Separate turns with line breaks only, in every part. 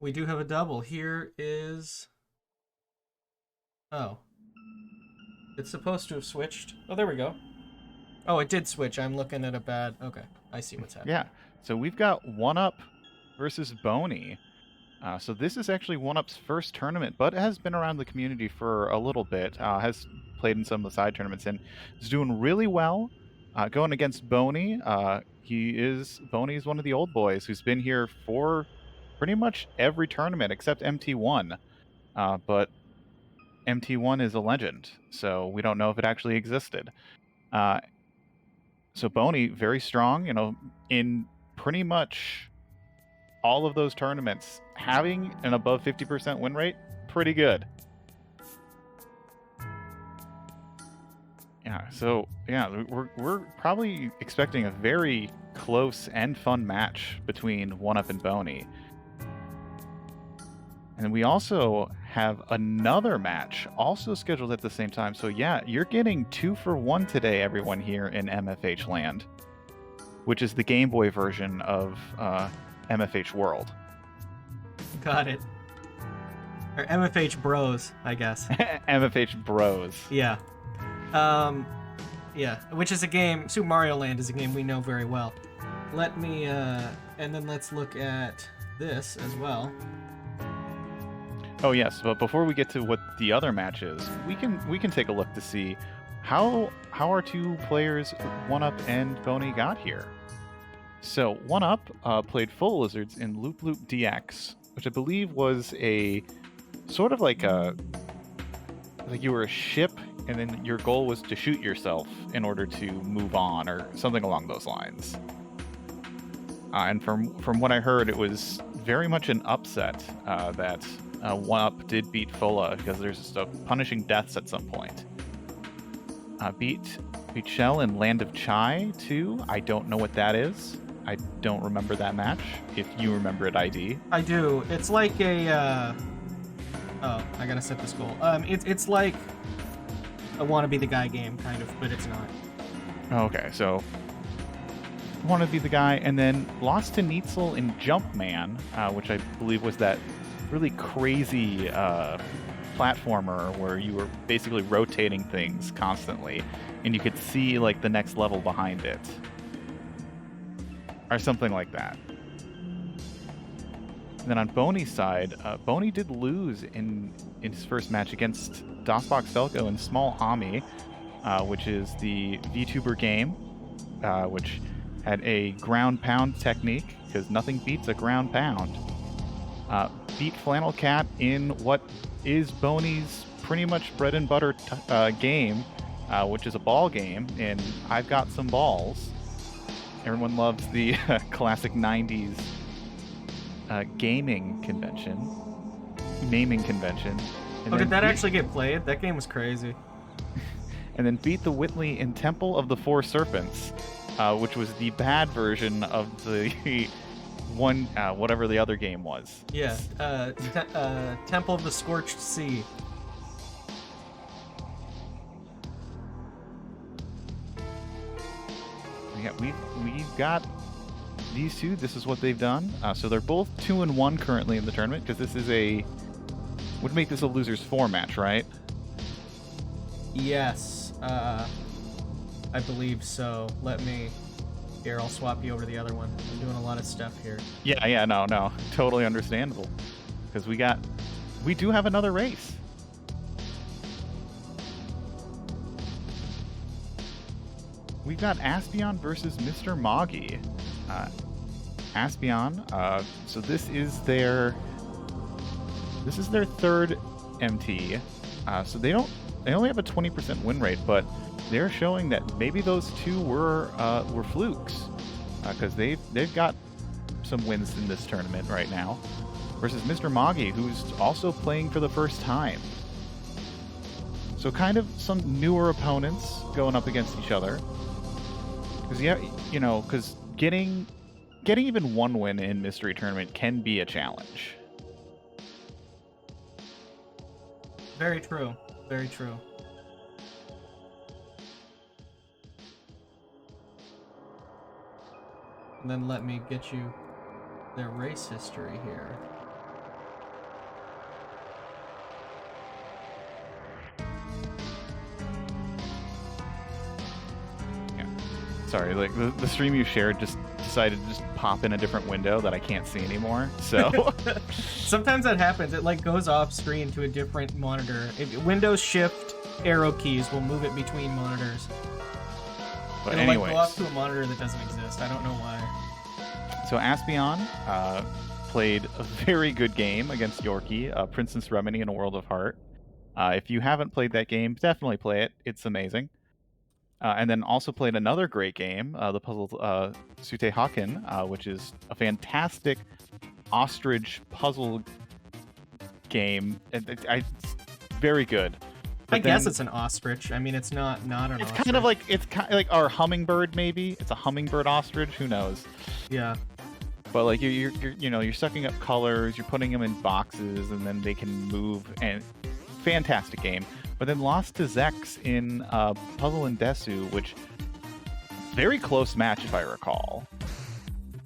We do have a double. Here is... Oh. It's supposed to have switched. Oh, there we go. Oh, it did switch. I'm looking at a bad... Okay, I see what's happening.
Yeah. So we've got OneUp versus Bony. So this is actually OneUp's first tournament, but has been around the community for a little bit. Has played in some of the side tournaments and is doing really well. Going against Bony, Bony is one of the old boys who's been here for pretty much every tournament except MT1. But MT1 is a legend, so we don't know if it actually existed. Uh, so Bony, very strong, in pretty much all of those tournaments, having an above 50% win rate, pretty good. We're probably expecting a very close and fun match between OneUp and Bony. And we also have another match also scheduled at the same time. So yeah, you're getting 2-for-1 today, everyone here in MFH land, which is the Game Boy version of MFH World.
Got it. Or MFH Bros, I guess.
MFH Bros.
Yeah. Yeah, which is a game... Super Mario Land is a game we know very well. Let me, and then let's look at this as well.
Oh yes, but before we get to what the other match is, we can take a look to see how our two players, OneUp and Bony, got here. So OneUp played Full Lizards in Loop Loop DX, which I believe was a sort of like you were a ship, and then your goal was to shoot yourself in order to move on, or something along those lines. And from what I heard, it was very much an upset that OneUp did beat Fola, because there's just a punishing deaths at some point. Beat Shell in Land of Chai too. I don't know what that is. I don't remember that match. If you remember it, ID.
I do. It's like a... Oh, I gotta set this goal. It's like a Wanna Be the Guy game, kind of, but it's not.
Okay, so Want to Be the Guy, and then lost to Neitzel in Jumpman, which I believe was that really crazy platformer where you were basically rotating things constantly, and you could see like the next level behind it, or something like that. And then on Bony's side, Bony did lose in his first match against DOSBox Felco and Small Ami, which is the VTuber game, which had a ground pound technique, because nothing beats a ground pound. Beat Flannel Cat in what is Bony's pretty much bread and butter game, which is a ball game, and I've Got Some Balls. Everyone loves the classic 90s gaming convention, naming convention.
And did that actually get played? That game was crazy.
And then beat the Whitley in Temple of the Four Serpents, which was the bad version of the one, whatever the other game was.
Yeah, Temple of the Scorched Sea.
Yeah, we've got these two. This is what they've done. So they're both 2-1 currently in the tournament, because this is would make this a losers 4 match, right?
Yes, I believe so. Here, I'll swap you over to the other one. I'm doing a lot of stuff here.
Yeah, no, totally understandable, because we do have another race. We've got Aspeon versus MrMoggy. Aspeon, so this is their third MT. So they only have a 20% win rate, but they're showing that maybe those two were flukes, because they've got some wins in this tournament right now. Versus MrMoggy, who's also playing for the first time. So kind of some newer opponents going up against each other. Because getting even one win in Mystery Tournament can be a challenge.
Very true. Very true. And then let me get you their race history here.
Sorry, like the stream you shared just decided to just pop in a different window that I can't see anymore. So
sometimes that happens. It like goes off screen to a different monitor. Windows Shift arrow keys will move it between monitors.
But
it'll
anyways,
like go off to a monitor that doesn't exist. I don't know why.
So Aspeon played a very good game against Yorkie, Princess Remedy in a World of Heart. If you haven't played that game, definitely play it. It's amazing. And then also played another great game, the puzzle Sute Haken, which is a fantastic ostrich puzzle game. Very good. But
I guess it's an ostrich. I mean, it's not an ostrich.
It's kind of like our hummingbird, maybe. It's a hummingbird ostrich. Who knows?
Yeah.
But like you're sucking up colors, you're putting them in boxes, and then they can move. And fantastic game. But then lost to Zex in Puzzle and Desu, which very close match if I recall.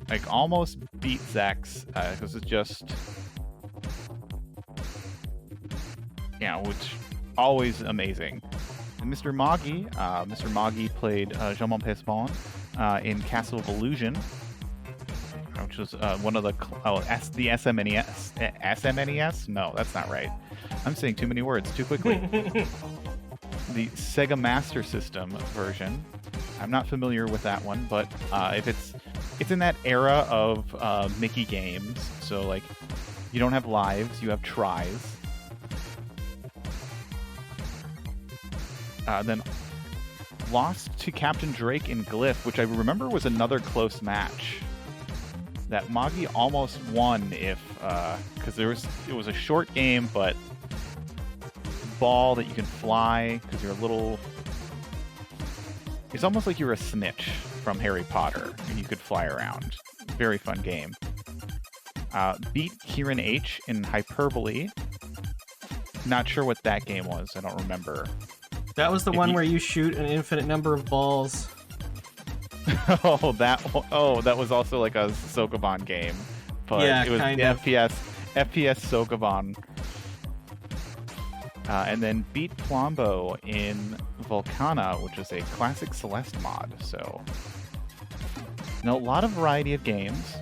Like almost beat Zex because it's just which always amazing. And MrMoggy played Je m'en passe bon in Castle of Illusion, which was one of the the SMNES. SMNES? No, that's not right. I'm saying too many words too quickly. The Sega Master System version. I'm not familiar with that one, but if it's in that era of Mickey games, so like you don't have lives, you have tries. Then lost to Captain Drake in Glyph, which I remember was another close match that Moggy almost won because it was a short game, but ball that you can fly because you're a little. It's almost like you're a snitch from Harry Potter and you could fly around. Very fun game. Beat Kieran H in Hyperbole. Not sure what that game was. I don't remember.
That was the one where you shoot an infinite number of balls.
that was also like a Sokoban game, but
yeah,
it was
kind
the
of.
FPS Sokoban. And then beat Plombo in Volcana, which is a classic Celeste mod. So, a lot of variety of games.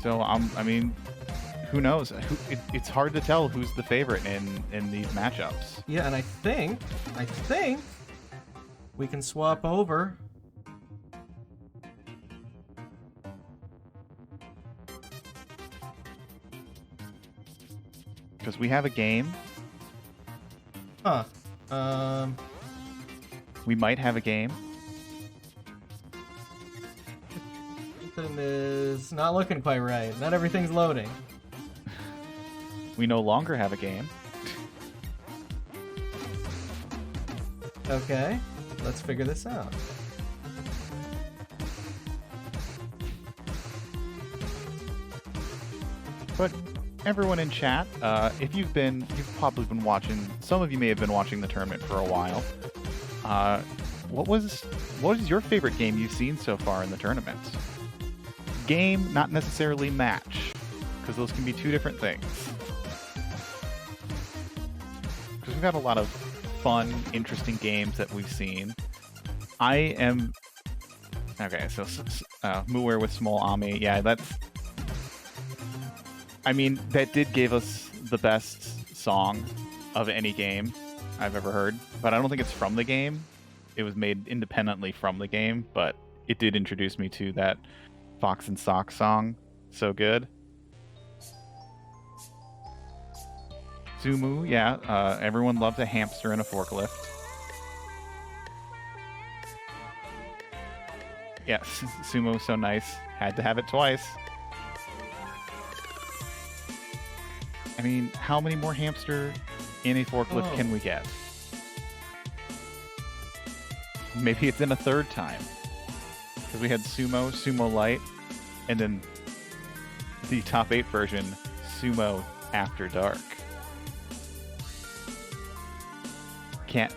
So I mean, who knows? It's hard to tell who's the favorite in these matchups.
Yeah, and I think we can swap over.
Because we have a game.
Huh.
We might have a game.
Something is not looking quite right. Not everything's loading.
We no longer have a game.
Okay, let's figure this out.
But everyone in chat, if you've probably been watching. Some of you may have been watching the tournament for a while. What is your favorite game you've seen so far in the tournament? Game, not necessarily match, because those can be two different things. Because we've got a lot of fun, interesting games that we've seen. Okay, so Muir with Small Ami, yeah, that did give us the best song of any game I've ever heard, but I don't think it's from the game. It was made independently from the game, but it did introduce me to that Fox and Sock song. So good. Sumu, yeah, everyone loves a hamster in a forklift. Yes, Sumo, so nice. Had to have it twice. I mean, how many more hamster in a forklift can we get? Maybe it's in a third time. Because we had Sumo Light, and then the top 8 version, Sumo After Dark. We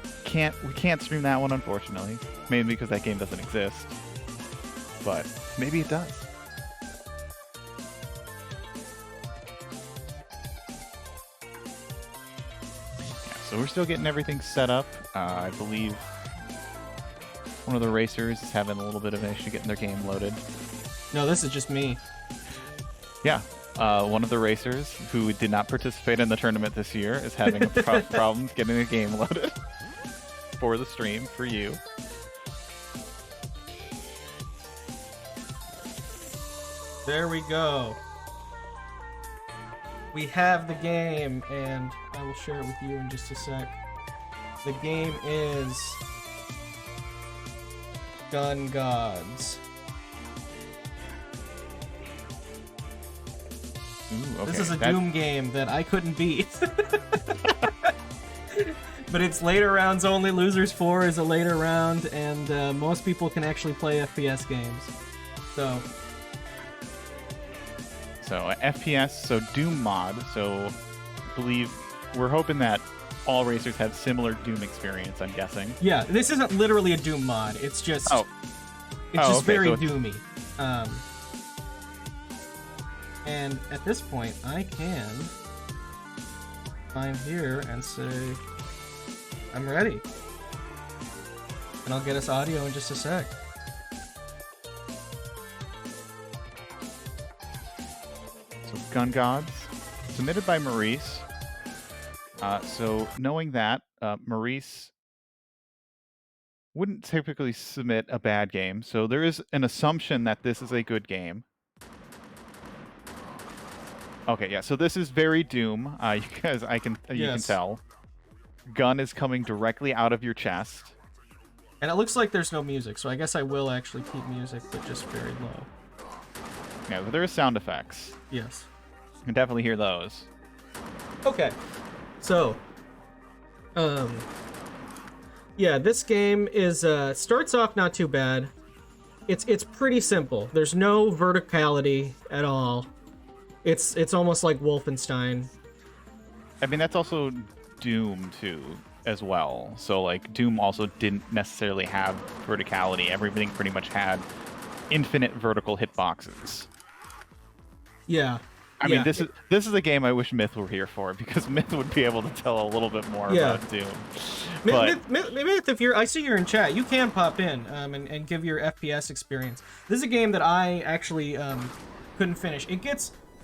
can't stream that one, unfortunately. Maybe because that game doesn't exist. But maybe it does. Yeah, so So we're still getting everything set up. I believe one of the racers is having a little bit of an issue getting their game loaded.
No, this is just me.
Yeah, one of the racers who did not participate in the tournament this year is having a problems getting a game loaded for the stream for you.
There we go. We have the game, and I will share it with you in just a sec. The game is Godz.
Ooh, okay.
This is a Doom game that I couldn't beat. But it's later rounds only. Losers 4 is a later round, and most people can actually play FPS games. So
FPS, so Doom mod. So believe we're hoping that all racers have similar Doom experience. I'm guessing.
Yeah, this isn't literally a Doom mod. It's just
okay,
very
so
Doomy. And at this point, I can climb here and say, I'm ready. And I'll get us audio in just a sec.
So Godz, submitted by Maurice. So knowing that, Maurice wouldn't typically submit a bad game. So there is an assumption that this is a good game. Okay, yeah, so this is very Doom, because you can tell. Gun is coming directly out of your chest.
And it looks like there's no music, so I guess I will actually keep music, but just very low.
Yeah, but there is sound effects.
Yes.
You can definitely hear those.
Okay. So, yeah, this game is, starts off not too bad. It's pretty simple. There's no verticality at all. It's almost like Wolfenstein.
I mean, that's also Doom, too, as well. So, like, Doom also didn't necessarily have verticality. Everything pretty much had infinite vertical hitboxes.
Yeah.
I mean, this is a game I wish Myth were here for, because Myth would be able to tell a little bit more about Doom.
Myth, if I see you're in chat, you can pop in and give your FPS experience. This is a game that I actually couldn't finish.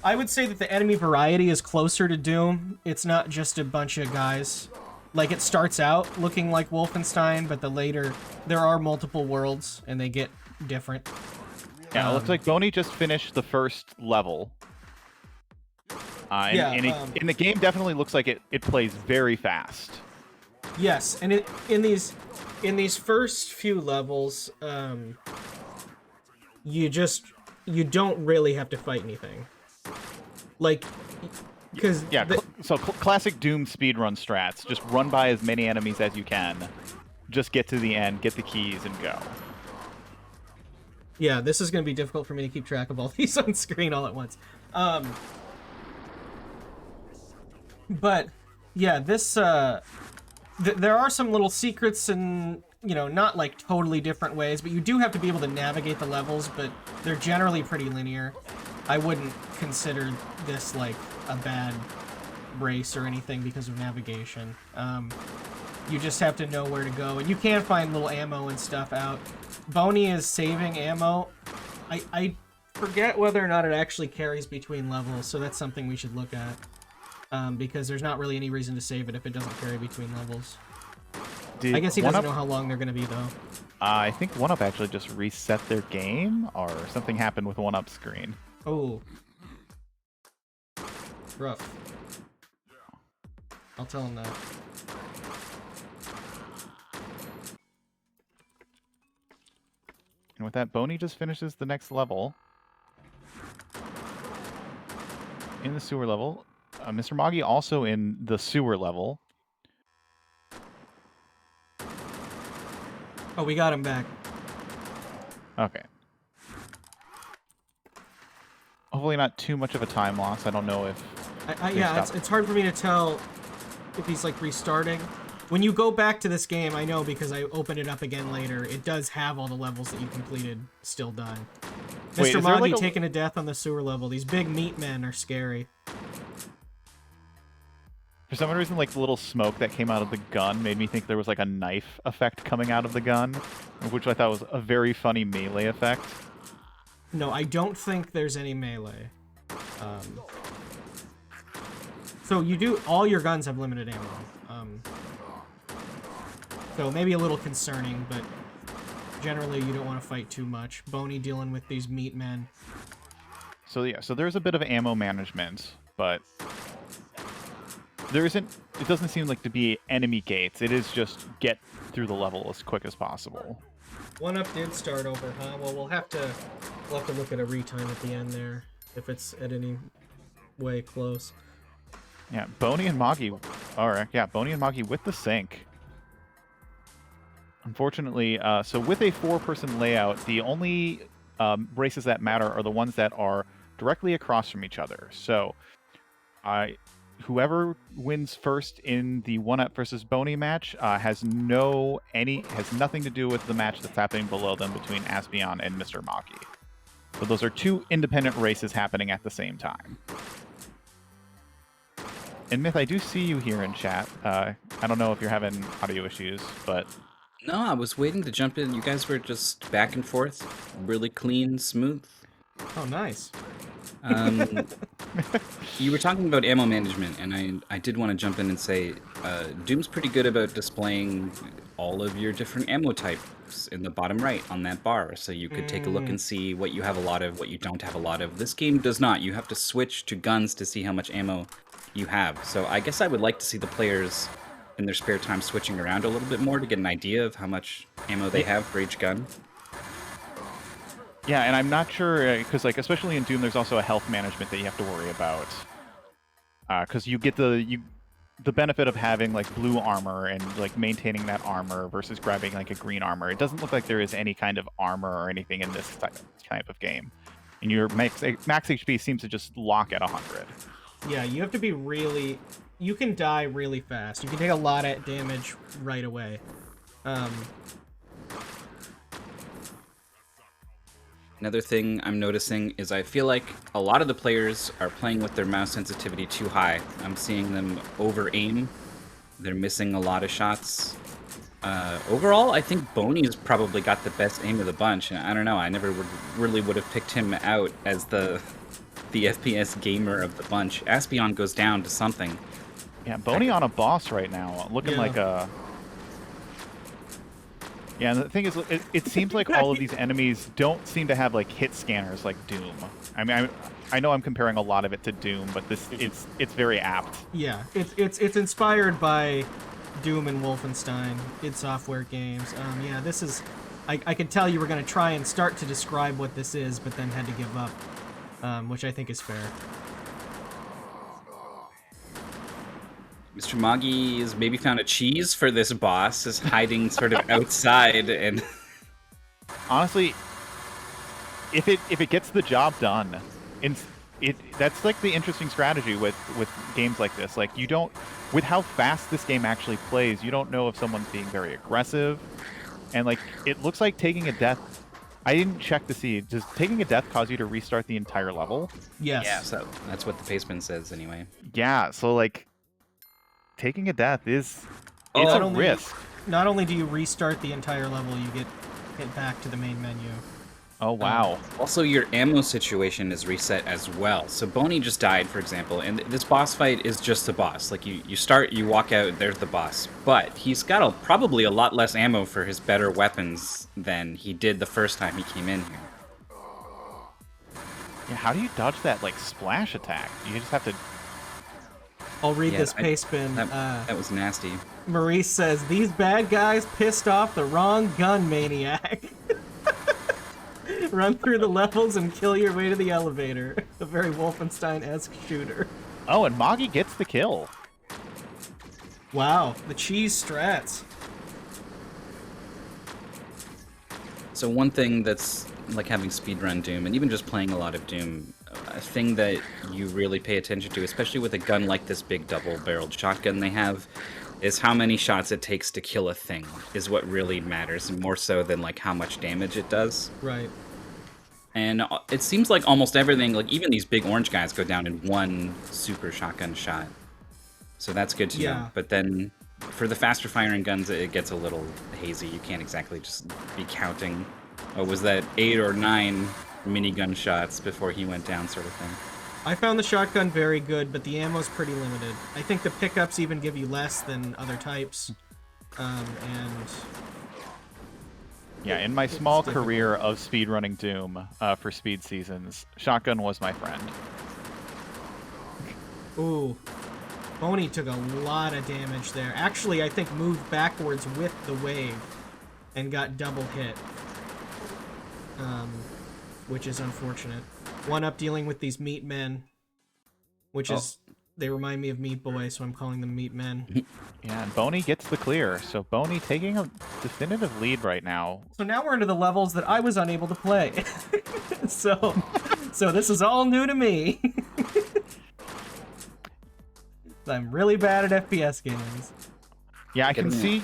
I would say that the enemy variety is closer to Doom. It's not just a bunch of guys. Like, it starts out looking like Wolfenstein, but there are multiple worlds, and they get different.
Yeah, it looks like Bony just finished the first level. And the game definitely looks like it plays very fast.
Yes, and in these first few levels, you don't really have to fight anything. Like, because classic Doom speedrun strats. Just run by as many enemies as you can. Just get to the end, get the keys, and go. Yeah, this is going to be difficult for me to keep track of all these on screen all at once. But yeah, this there are some little secrets and, not like totally different ways, but you do have to be able to navigate the levels, but they're generally pretty linear. I wouldn't consider this like a bad race or anything because of navigation. You just have to know where to go, and you can find little ammo and stuff out. Bony is saving ammo. I forget whether or not it actually carries between levels, so that's something we should look at. Because there's not really any reason to save it if it doesn't carry between levels. I guess he doesn't know how long they're going to be, though.
I think OneUp actually just reset their game, or something happened with OneUp's screen.
Oh. Rough. I'll tell him that.
And with that, Bony just finishes the next level. In the sewer level. MrMoggy also in the sewer level.
Oh, we got him back.
Okay. Hopefully not too much of a time loss. I don't know if...
yeah, it's hard for me to tell if he's, like, restarting. When you go back to this game, I know because I opened it up again later, it does have all the levels that you completed still done. MrMoggy like taking a death on the sewer level. These big meat men are scary.
For some reason, like the little smoke that came out of the gun made me think there was like a knife effect coming out of the gun, which I thought was a very funny melee effect.
No, I don't think there's any melee. So you do, all your guns have limited ammo. So maybe a little concerning, but generally you don't want to fight too much. Bony dealing with these meat men.
So yeah, so there's a bit of ammo management, but there isn't, it doesn't seem like to be enemy gates. It is just get through the level as quick as possible.
OneUp did start over, huh? Well, we'll have to look at a retime at the end there, if it's at any way close.
Yeah, Bony and MrMoggy, alright, yeah, Bony and MrMoggy with the sync. Unfortunately, so with a 4-person layout, the only races that matter are the ones that are directly across from each other. So, whoever wins first in the OneUp versus Bony match has nothing to do with the match that's happening below them between Aspeon and MrMoggy. So those are 2 independent races happening at the same time. And Myth, I do see you here in chat. I don't know if you're having audio issues, but...
No, I was waiting to jump in. You guys were just back and forth. Really clean, smooth.
Oh, nice.
You were talking about ammo management, and I did want to jump in and say, Doom's pretty good about displaying all of your different ammo types in the bottom right on that bar, so you could take a look and see what you have a lot of, what you don't have a lot of. This game does not. You have to switch to guns to see how much ammo you have. So I guess I would like to see the players in their spare time switching around a little bit more to get an idea of how much ammo they have for each gun.
Yeah, and I'm not sure, because like especially in Doom, there's also a health management that you have to worry about. Because you get the benefit of having like blue armor and like maintaining that armor versus grabbing like a green armor. It doesn't look like there is any kind of armor or anything in this type of game. And your max HP seems to just lock at 100.
Yeah, you have to be really... You can die really fast. You can take a lot of damage right away.
Another thing I'm noticing is I feel like a lot of the players are playing with their mouse sensitivity too high. I'm seeing them over-aim. They're missing a lot of shots. Overall, I think Bony's probably got the best aim of the bunch. And I don't know, I never really would have picked him out as the FPS gamer of the bunch. Aspeon goes down to something.
Yeah, Bony on a boss right now, looking like a... Yeah, and the thing is, it seems like all of these enemies don't seem to have like hit scanners like Doom. I mean, I know I'm comparing a lot of it to Doom, but it's very apt.
Yeah, it's inspired by Doom and Wolfenstein, id Software games. Yeah, this is... I could tell you were going to try and start to describe what this is, but then had to give up, which I think is fair.
MrMoggy has maybe found a cheese for this boss, is hiding sort of outside, and
honestly, if it gets the job done, that's like the interesting strategy with games like this. Like you don't, with how fast this game actually plays, you don't know if someone's being very aggressive, and like it looks like taking a death. I didn't check to see. Does taking a death cause you to restart the entire level?
Yes.
Yeah, so that's what the pastebin says anyway.
Yeah, so like taking a death is a risk.
Not only do you restart the entire level, you get hit back to the main menu.
Oh wow.
Also, your ammo situation is reset as well. So Bony just died, for example, and this boss fight is just a boss. Like you start, you walk out, there's the boss. But he's got probably a lot less ammo for his better weapons than he did the first time he came in here.
Yeah, how do you dodge that like splash attack? You just have to...
I'll read this pastebin.
That was nasty.
Maurice says, these bad guys pissed off the wrong gun maniac. Run through the levels and kill your way to the elevator. A very Wolfenstein-esque shooter.
Oh, and MrMoggy gets the kill.
Wow, the cheese strats.
So one thing that's like having speedrun Doom, and even just playing a lot of Doom, a thing that you really pay attention to, especially with a gun like this big double-barreled shotgun they have, is how many shots it takes to kill a thing, is what really matters, more so than like how much damage it does.
Right.
And it seems like almost everything, like even these big orange guys, go down in one super shotgun shot. So that's good to know. But then for the faster firing guns, it gets a little hazy. You can't exactly just be counting, oh, was that 8 or 9 minigun shots before he went down sort of thing.
I found the shotgun very good, but the ammo's pretty limited. I think the pickups even give you less than other types. And
yeah, in my small career of speedrunning Doom for speed seasons, shotgun was my friend.
Ooh. Bony took a lot of damage there. Actually, I think moved backwards with the wave and got double hit. Which is unfortunate. OneUp dealing with these meat men, which is, they remind me of Meat Boy, so I'm calling them meat men.
Yeah, and Bony gets the clear, so Bony taking a definitive lead right now.
So now we're into the levels that I was unable to play. so this is all new to me. I'm really bad at FPS games.
Yeah, I can see...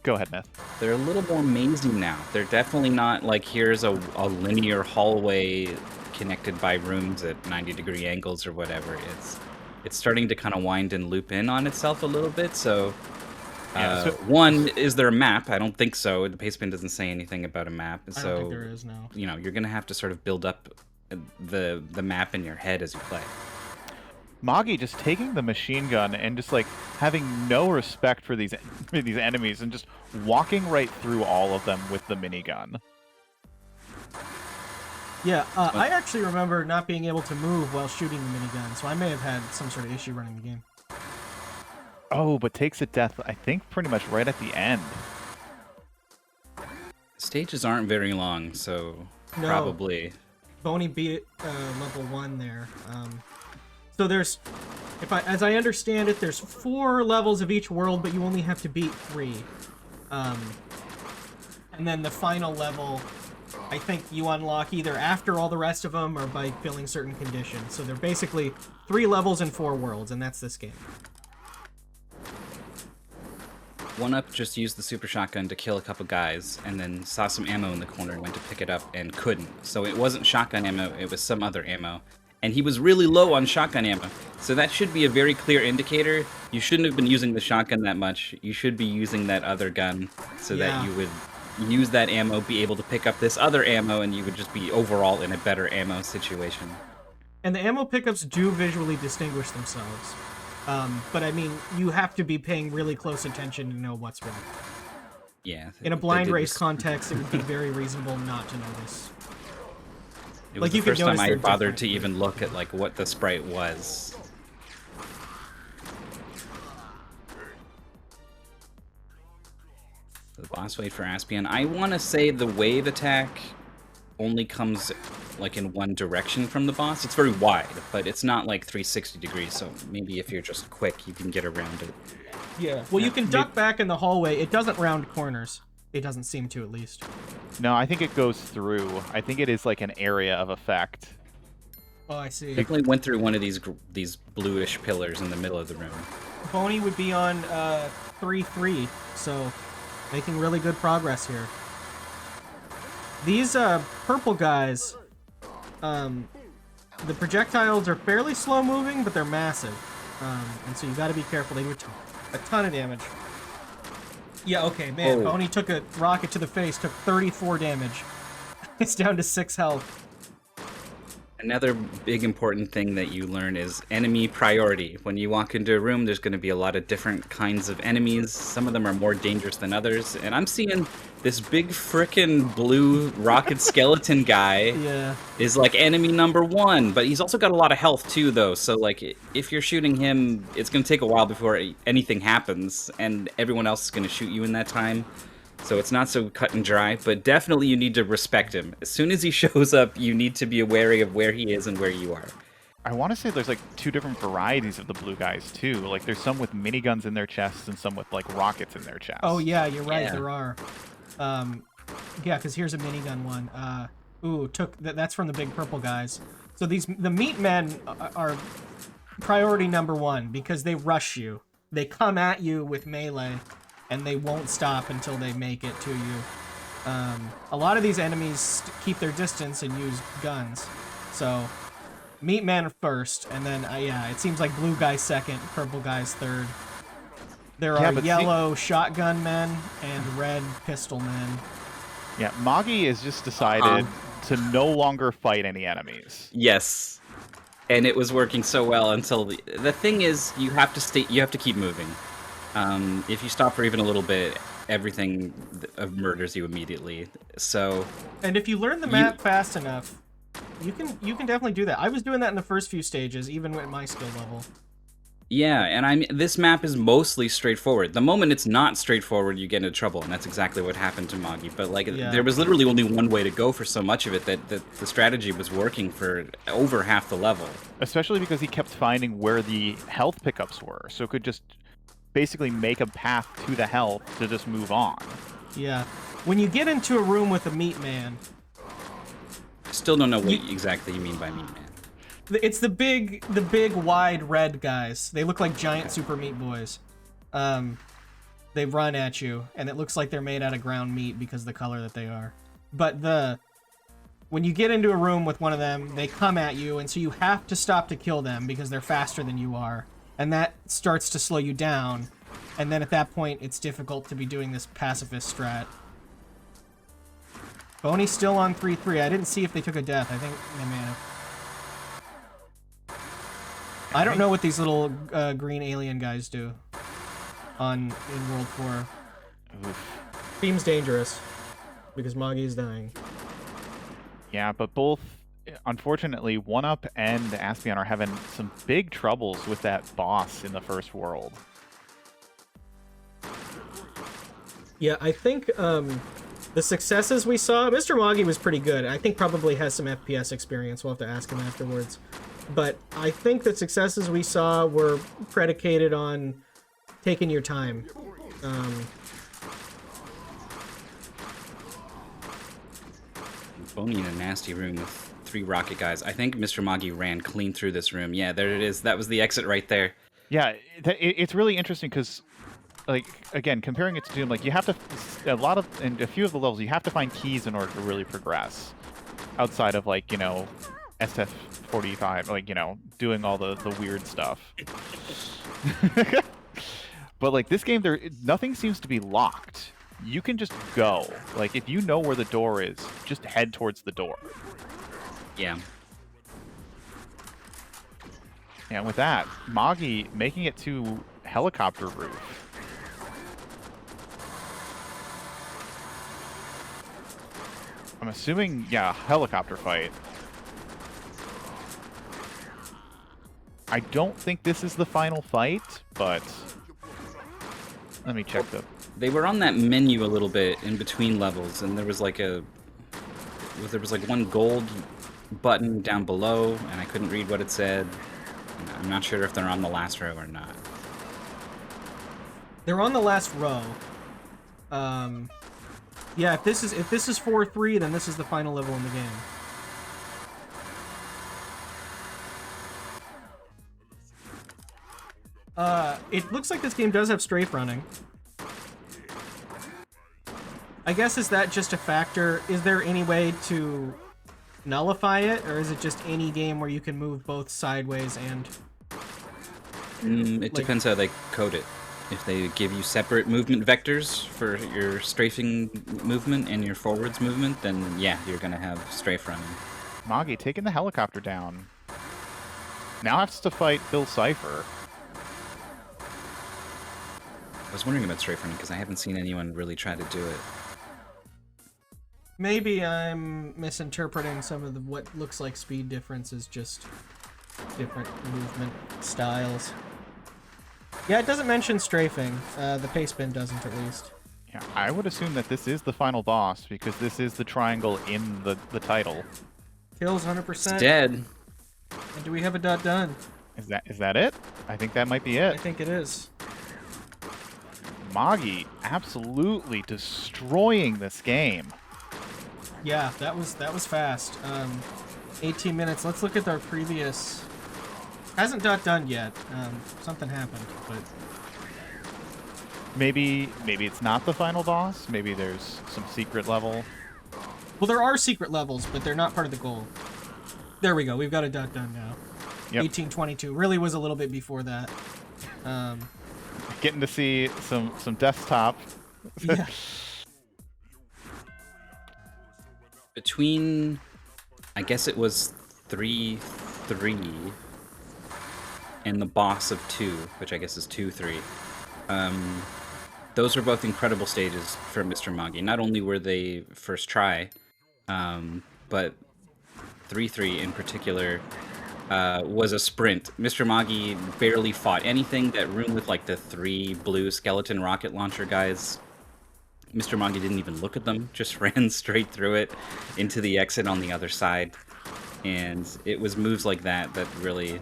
Go ahead, Myth.
They're a little more mazy now. They're definitely not like, here's a linear hallway connected by rooms at 90-degree angles or whatever. It's starting to kind of wind and loop in on itself a little bit. So, one, is there a map? I don't think so. The pastebin doesn't say anything about a map.
I don't think there is, no.
You know, you're going to have to sort of build up the map in your head as you play.
Moggy just taking the machine gun and just like having no respect for these enemies and just walking right through all of them with the minigun.
Yeah, I actually remember not being able to move while shooting the minigun, so I may have had some sort of issue running the game.
Oh, but takes a death, I think, pretty much right at the end.
Stages aren't very long, so probably.
Bony beat it level 1 there. So there's, as I understand it, there's 4 levels of each world, but you only have to beat 3. And then the final level, I think you unlock either after all the rest of them or by filling certain conditions. So they're basically 3 levels and 4 worlds, and that's this game.
OneUp just used the super shotgun to kill a couple guys, and then saw some ammo in the corner and went to pick it up and couldn't. So it wasn't shotgun ammo, it was some other ammo. And he was really low on shotgun ammo. So that should be a very clear indicator. You shouldn't have been using the shotgun that much. You should be using that other gun so that you would use that ammo, be able to pick up this other ammo, and you would just be overall in a better ammo situation.
And the ammo pickups do visually distinguish themselves. But I mean, you have to be paying really close attention to know what's what.
Yeah.
In a blind race context, it would be very reasonable not to notice.
It was the first time I bothered to even look at like what the sprite was. The boss fight for Aspeon. I want to say the wave attack only comes like in one direction from the boss. It's very wide, but it's not like 360 degrees, so maybe if you're just quick, you can get around it.
Yeah, well, you can duck back in the hallway. It doesn't round corners. It doesn't seem to, at least.
No, I think it goes through. I think it is like an area of effect.
Oh, I see.
Definitely went through one of these bluish pillars in the middle of the room.
Bony would be on 3-3, so making really good progress here. These purple guys, the projectiles are fairly slow moving, but they're massive. And so you gotta be careful. They do a ton of damage. Yeah, okay, man. Bony took a rocket to the face, took 34 damage. It's down to 6 health.
Another big important thing that you learn is enemy priority. When you walk into a room, there's going to be a lot of different kinds of enemies. Some of them are more dangerous than others. And I'm seeing this big frickin' blue rocket skeleton guy is like enemy number 1. But he's also got a lot of health too, though. So like, if you're shooting him, it's going to take a while before anything happens. And everyone else is going to shoot you in that time. So it's not so cut and dry, but definitely you need to respect him. As soon as he shows up, you need to be wary of where he is and where you are.
I want to say there's like 2 different varieties of the blue guys too. Like there's some with miniguns in their chests and some with like rockets in their chests.
Oh yeah, you're right. Yeah. There are. Yeah, because here's a minigun one. That's from the big purple guys. So the meat men are priority number 1 because they rush you. They come at you with melee. And they won't stop until they make it to you. A lot of these enemies keep their distance and use guns. So Meat Man first, and then, yeah, it seems like blue guy second, purple guy's third. There are yellow shotgun men and red pistol men.
Yeah, Moggy has just decided to no longer fight any enemies.
Yes. And it was working so well until the thing is, you have to keep moving. If you stop for even a little bit, everything murders you immediately. So.
And if you learn the map fast enough, you can definitely do that. I was doing that in the first few stages, even at my skill level.
Yeah, and this map is mostly straightforward. The moment it's not straightforward, you get into trouble, and that's exactly what happened to Moggy. But like, there was literally only one way to go for so much of it that the strategy was working for over half the level.
Especially because he kept finding where the health pickups were, so it could just basically make a path to the health to just move on.
Yeah. When you get into a room with a Meat Man...
Still don't know what exactly you mean by Meat Man.
It's the big, wide red guys. They look like giant Super Meat Boys. They run at you, and it looks like they're made out of ground meat because of the color that they are. But when you get into a room with one of them, they come at you, and so you have to stop to kill them because they're faster than you are. And that starts to slow you down. And then at that point, it's difficult to be doing this pacifist strat. Bony's still on 3-3. I didn't see if they took a death. I think they may have. I don't know what these little green alien guys do in World 4. Oof. Seems dangerous because Moggy's dying.
Yeah, but both, unfortunately, OneUp and Aspeon are having some big troubles with that boss in the first world.
Yeah, I think the successes we saw, MrMoggy was pretty good. I think probably has some FPS experience. We'll have to ask him afterwards. But I think the successes we saw were predicated on taking your time.
Bony in a nasty room with 3 rocket guys. I think MrMoggy ran clean through this room. Yeah, there it is. That was the exit right there.
Yeah, it's really interesting because, like, again, comparing it to Doom, like, you have to, in a few of the levels, you have to find keys in order to really progress. Outside of, like, you know, SF45, like, you know, doing all the weird stuff. But, like, this game, nothing seems to be locked. You can just go. Like, if you know where the door is, just head towards the door.
Yeah.
And with that, Moggy making it to helicopter roof. I'm assuming, yeah, helicopter fight. I don't think this is the final fight, but let me check the...
They were on that menu a little bit in between levels, and there was like one gold button down below, and I couldn't read what it said. I'm not sure if they're on the last row or not.
They're on the last row. Yeah, if this is 4-3, then this is the final level in the game. It looks like this game does have strafe running. I guess, is that just a factor? Is there any way to nullify it, or is it just any game where you can move both sideways and...
It depends how they code it. If they give you separate movement vectors for your strafing movement and your forwards movement, then yeah, you're gonna have strafe running.
Moggy taking the helicopter down. Now has to fight Bill Cipher.
I was wondering about strafe running because I haven't seen anyone really try to do it.
Maybe I'm misinterpreting some of what looks like speed difference is just different movement styles. Yeah, it doesn't mention strafing. The pace bin doesn't, at least.
Yeah, I would assume that this is the final boss because this is the triangle in the title.
Kills 100%.
It's dead.
And do we have a done?
Is that it? I think that might be it.
I think it is.
Moggy absolutely destroying this game.
Yeah, that was fast. 18 minutes. Let's look at our previous... Hasn't done yet. Something happened, but...
Maybe it's not the final boss. Maybe there's some secret level.
Well, there are secret levels, but they're not part of the goal. There we go. We've got a dot done now.
Yep.
1822 really was a little bit before that.
Getting to see some desktop.
Yeah.
Between, I guess it was 3-3 and the boss of 2, which I guess is 2-3. Those were both incredible stages for MrMoggy. Not only were they first try, but 3-3 in particular was a sprint. MrMoggy barely fought anything. That room with like the 3 blue skeleton rocket launcher guys, MrMoggy didn't even look at them, just ran straight through it into the exit on the other side. And it was moves like that that really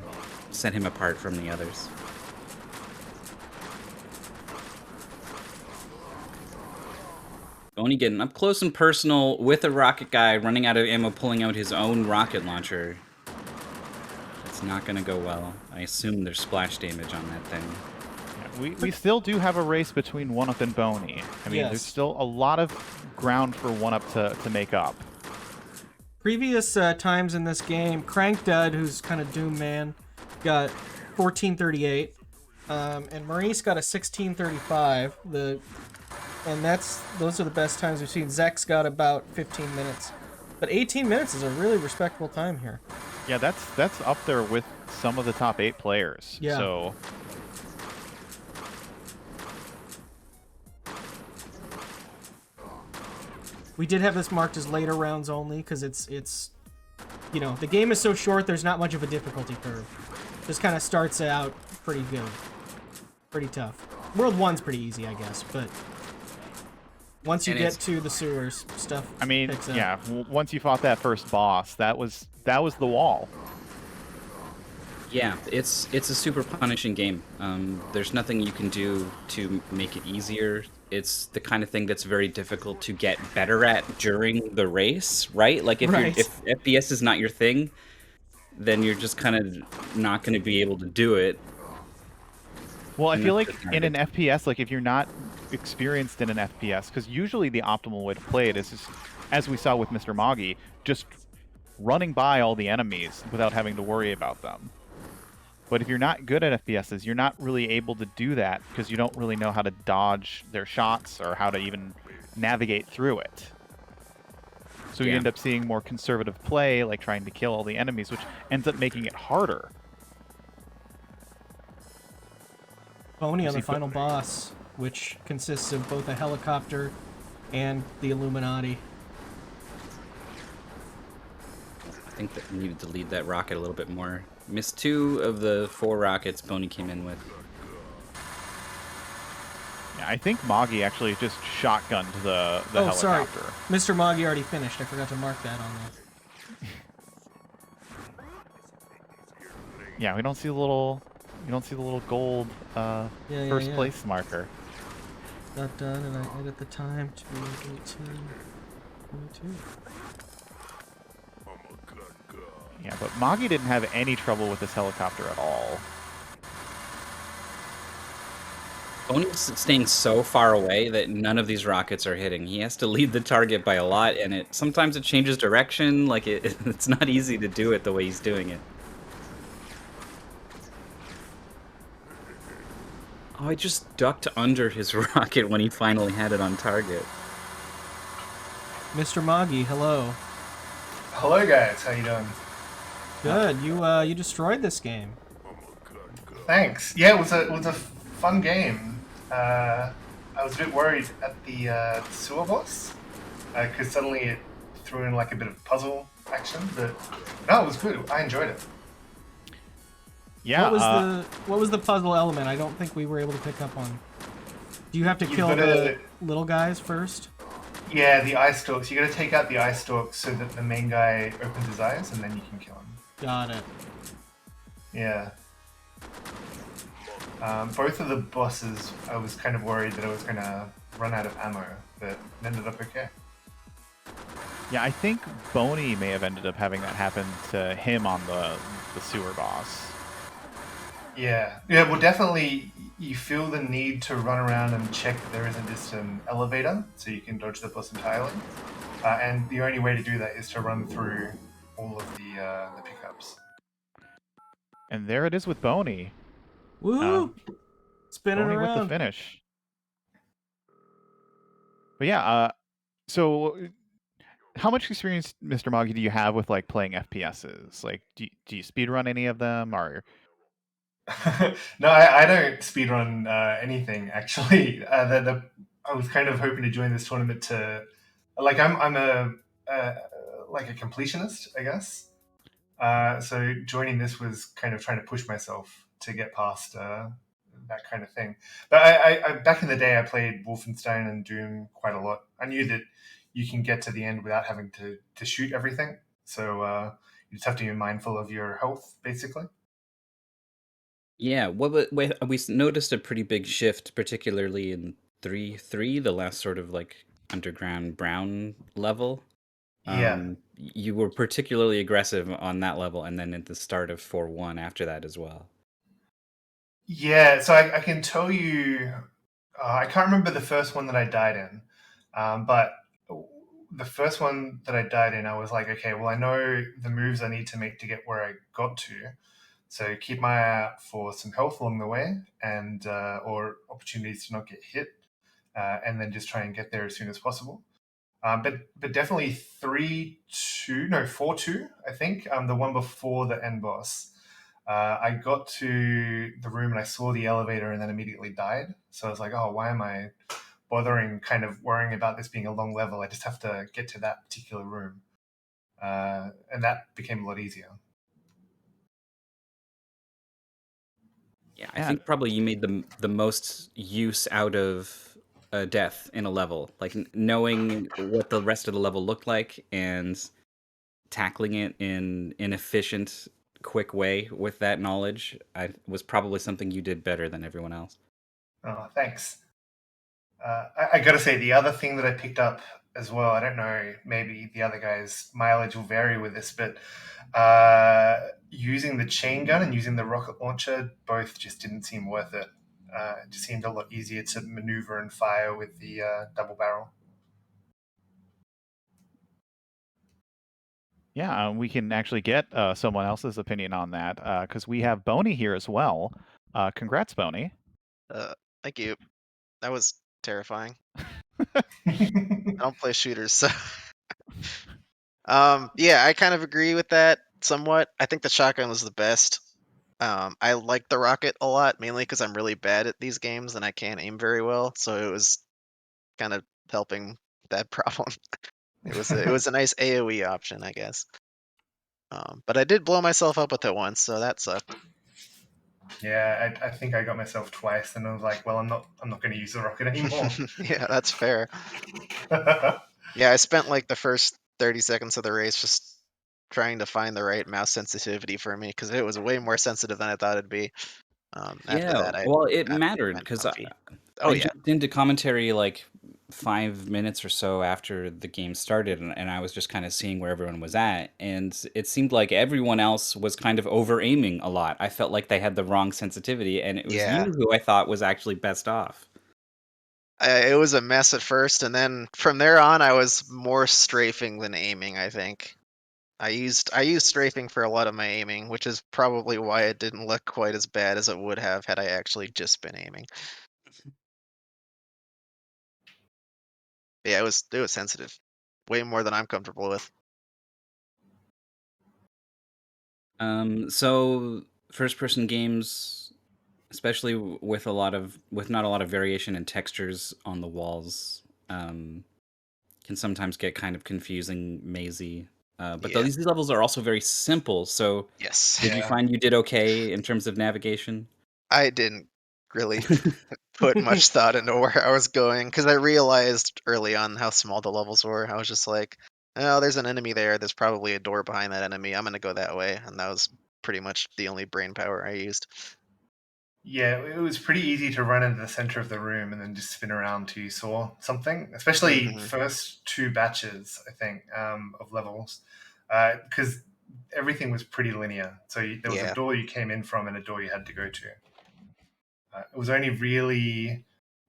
set him apart from the others. Bony getting up close and personal with a rocket guy, running out of ammo, pulling out his own rocket launcher. It's not going to go well. I assume there's splash damage on that thing.
Yeah, we still do have a race between OneUp and Bony. I mean, there's still a lot of ground for OneUp to make up.
Previous times in this game, Crank Dud, who's kind of Doom Man, got 1438, and Maurice got a 1635. And those are the best times we've seen. Zek's got about 15 minutes, but 18 minutes is a really respectable time here.
Yeah, that's up there with some of the top 8 players.
Yeah.
So.
We did have this marked as later rounds only because it's you know, the game is so short. There's not much of a difficulty curve. This kind of starts out pretty good, pretty tough. World 1's pretty easy, I guess, but once you get to the sewers, stuff.
I mean,
picks up.
yeah. Once you fought that first boss, that was the wall.
Yeah, it's a super punishing game. There's nothing you can do to make it easier. It's the kind of thing that's very difficult to get better at during the race, right? Like if FPS is not your thing, then you're just kind of not going to be able to do it.
Well, I feel like in an FPS, like if you're not experienced in an FPS, because usually the optimal way to play it is just, as we saw with MrMoggy, just running by all the enemies without having to worry about them. But if you're not good at FPSs, you're not really able to do that because you don't really know how to dodge their shots or how to even navigate through it. So you end up seeing more conservative play, like trying to kill all the enemies, which ends up making it harder.
Bony on the final boss, which consists of both a helicopter and the Illuminati.
I think that we needed to lead that rocket a little bit more. Missed 2 of the 4 rockets Bony came in with.
Yeah, I think Moggy actually just shotgunned the helicopter.
Sorry. MrMoggy already finished. I forgot to mark that on there.
Yeah, we don't see the little gold first place marker.
Got done, and I edit the time to 18:22.
Yeah, but Moggy didn't have any trouble with this helicopter at all.
Bony's staying so far away that none of these rockets are hitting. He has to lead the target by a lot, and sometimes it changes direction. Like it's not easy to do it the way he's doing it. Oh, I just ducked under his rocket when he finally had it on target.
MrMoggy, hello.
Hello guys, how you doing?
Good. You destroyed this game.
Thanks. Yeah, it was a fun game. I was a bit worried at the sewer boss because suddenly it threw in like a bit of puzzle action, but no, it was good. I enjoyed it.
Yeah.
What was the puzzle element? I don't think we were able to pick up on. Do you have to kill the little guys first?
Yeah, the eye stalks. You got to take out the eye stalks so that the main guy opens his eyes, and then you can kill him.
Got it.
Yeah. Both of the bosses, I was kind of worried that I was going to run out of ammo, but it ended up okay.
Yeah, I think Bony may have ended up having that happen to him on the sewer boss.
Yeah. Yeah, well, definitely you feel the need to run around and check that there isn't just an elevator, so you can dodge the boss entirely. And the only way to do that is to run through all of the pickups.
And there it is with Bony.
Woo! Spinning
Bony with the
around.
finish. But yeah, so how much experience, MrMoggy, do you have with like playing FPSs? Like, do you speedrun any of them, or?
No, I don't speedrun anything actually. I was kind of hoping to join this tournament to, like, I'm a like a completionist, I guess. So joining this was kind of trying to push myself to get past that kind of thing. But I back in the day, I played Wolfenstein and Doom quite a lot. I knew that you can get to the end without having to shoot everything. So you just have to be mindful of your health, basically.
Yeah, we noticed a pretty big shift, particularly in 3.3, the last sort of like underground brown level.
Yeah.
You were particularly aggressive on that level, and then at the start of 4.1 after that as well.
Yeah, so I can tell you, I can't remember the first one that I died in, but the first one that I died in, I was like, okay, well, I know the moves I need to make to get where I got to, so keep my eye out for some health along the way and or opportunities to not get hit, and then just try and get there as soon as possible. But definitely 3-2, no 4-2, I think. The one before the end boss. I got to the room and I saw the elevator and then immediately died. So I was like, oh, why am I bothering kind of worrying about this being a long level? I just have to get to that particular room. And that became a lot easier.
Yeah, I
Yeah,
think probably you made the most use out of a death in a level, like knowing what the rest of the level looked like and tackling it in an efficient, quick way with that knowledge. Was probably something you did better than everyone else.
Oh, thanks. I got to say, the other thing that I picked up as well, I don't know, maybe the other guys' mileage will vary with this, but using the chain gun and using the rocket launcher both just didn't seem worth it. It just seemed a lot easier to maneuver and fire with the double barrel.
yeah, we can actually get someone else's opinion on that because we have Bony here as well. Congrats, Bony.
Thank you. That was terrifying. I don't play shooters, so yeah, I kind of agree with that somewhat. I think the shotgun was the best. I like the rocket a lot, mainly because I'm really bad at these games and I can't aim very well, so it was kind of helping that problem. It was a nice AoE option, I guess. But I did blow myself up with it once, so that sucked.
Yeah, I think I got myself twice, and I was like, well, I'm not going to use the rocket anymore.
Yeah, that's fair. Yeah, I spent like the first 30 seconds of the race just trying to find the right mouse sensitivity for me because it was way more sensitive than I thought it'd be. After
Yeah,
that, I
well, it
got
mattered
kind of
because
comfy. Oh
I
yeah,
jumped into commentary like 5 minutes or so after the game started, and I was just kind of seeing where everyone was at, and it seemed like everyone else was kind of over aiming a lot. I felt like they had the wrong sensitivity, and it was you
yeah.
who I thought was actually best off.
It was a mess at first, and then from there on, I was more strafing than aiming. I think I used strafing for a lot of my aiming, which is probably why it didn't look quite as bad as it would have had I actually just been aiming. Yeah, it was sensitive, way more than I'm comfortable with.
So first-person games, especially with not a lot of variation in textures on the walls, can sometimes get kind of confusing, mazy. But
Yeah.
these levels are also very simple. So,
Yes.
did you
Yeah.
find you did okay in terms of navigation?
I didn't really put much thought into where I was going because I realized early on how small the levels were. I was just like, oh, there's an enemy there. There's probably a door behind that enemy. I'm gonna go that way, and that was pretty much the only brain power I used.
Yeah, it was pretty easy to run into the center of the room and then just spin around till you saw something, especially
Hmm.
first two batches, I think, of levels, because everything was pretty linear. So there was a
Yeah.
door you came in from and a door you had to go to. It was only really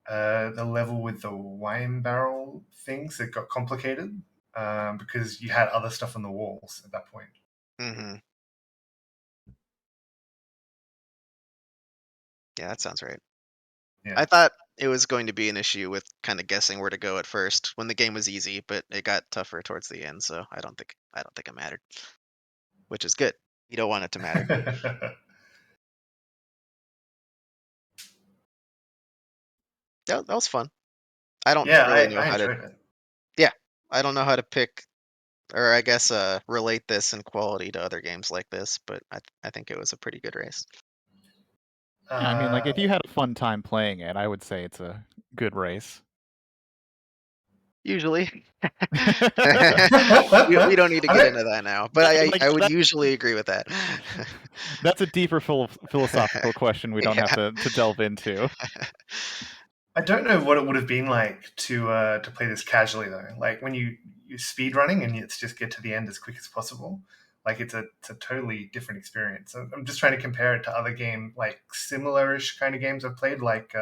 the level with the wine barrel things that got complicated because you had other stuff on the walls at that point.
Mm-hmm. Yeah, that sounds right.
Yeah.
I thought it was going to be an issue with kind of guessing where to go at first when the game was easy, but it got tougher towards the end, so I don't think it mattered. Which is good. You don't want it to matter. That was fun. I don't
Yeah,
really know
I
how to
enjoyed it.
Yeah. I don't know how to pick or I guess relate this in quality to other games like this, but I think it was a pretty good race.
Yeah, I mean, like,
Uh,
if you had a fun time playing it, I would say it's a good race.
Usually. we don't need to
I
get
don't-
into that now, but
Like,
I would
that,
usually agree with that.
that's a deeper philosophical question we don't have
Yeah.
to delve into.
I don't know what it would have been like to play this casually though. Like when you speed running and it's just get to the end as quick as possible. Like it's a totally different experience. I'm just trying to compare it to other game like similar-ish kind of games I've played, like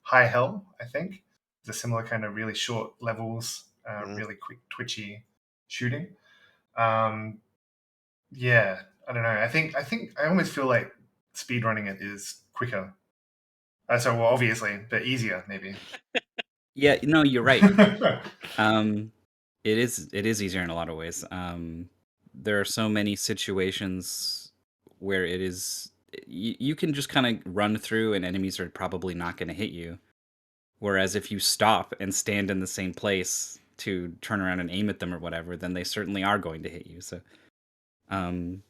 High Hell. I think it's a similar kind of really short levels,
Mm.
really quick twitchy shooting. Um, yeah, I don't know. I think I almost feel like speed running it is quicker. So well, obviously, but easier maybe.
Yeah, no, you're right. It is easier in a lot of ways. There are so many situations where it is you can just kind of run through and enemies are probably not going to hit you. Whereas if you stop and stand in the same place to turn around and aim at them or whatever, then they certainly are going to hit you. So, um,